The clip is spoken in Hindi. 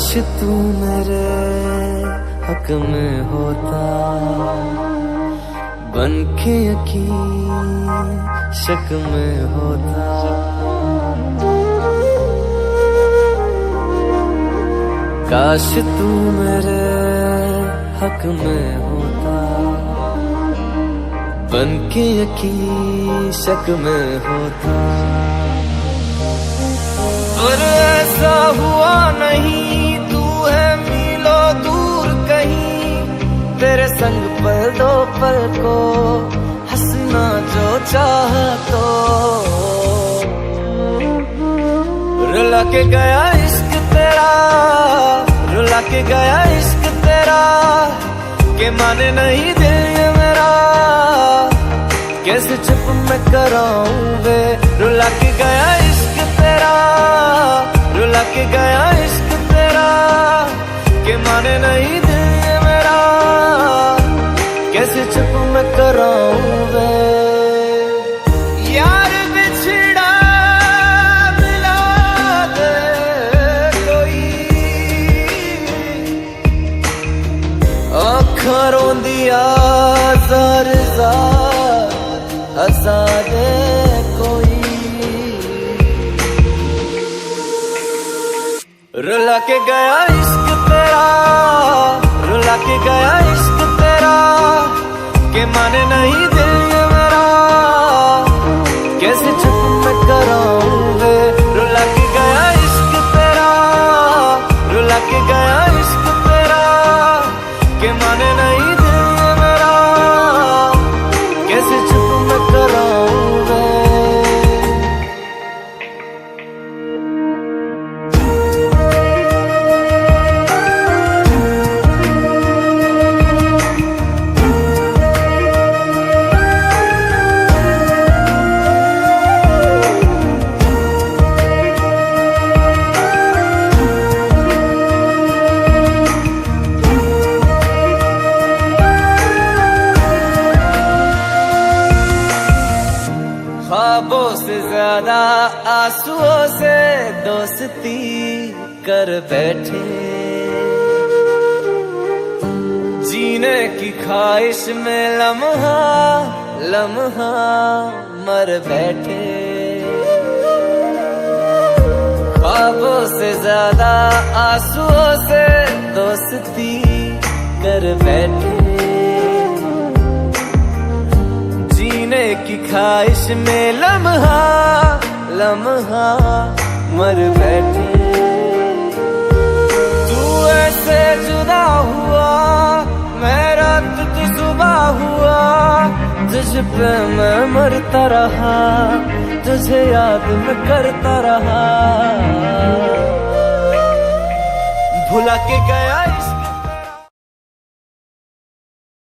तू मेरे हक में होता, बन के यकीन शक में होता। काश तू मेरे हक में होता, बन के यकीन शक में होता। पर ऐसा हुआ नहीं, तू है मीलों दूर कहीं, तेरे संग पल दो पल को हंसना जो चाह तो। रुला के गया इश्क तेरा, रुला के गया इश्क तेरा, के माने नहीं दिल ये मेरा, कैसे चुप मैं कराऊं वे। रुला के गया इश्क तेरा, रुला के गया इश्क तेरा, के माने नहीं दिल ये मेरा, कैसे चुप मैं कराऊं वे। यार बिछड़ा मिला दे कोई, आँखां रोंदिया ज़ार ज़ार हंसा दे कोई। रुला के गया इश्क तेरा, रुला के गया इश्क तेरा, के माने नहीं दिल ये मेरा, कैसे चुप मैं कराऊं वे। रुला के गया इश्क तेरा, रुला के गया इश्क तेरा, के माने नहीं दिल ये मेरा, कैसे चुप मैं कराऊं वे। ख्वाबों से ज्यादा आंसुओं से दोस्ती कर बैठे, जीने की ख्वाहिश में लम्हा लम्हा मर बैठे। ख्वाबों से ज्यादा आंसुओं से दोस्ती कर बैठे, जीने की ख्वाहिश में लम्हा लम्हा मर बैठे। तू ऐसे जुदा हुआ, मैं रात तू सुबह हुआ, तुझ पे मैं मरता रहा, तुझे याद मैं करता रहा। भुला के गया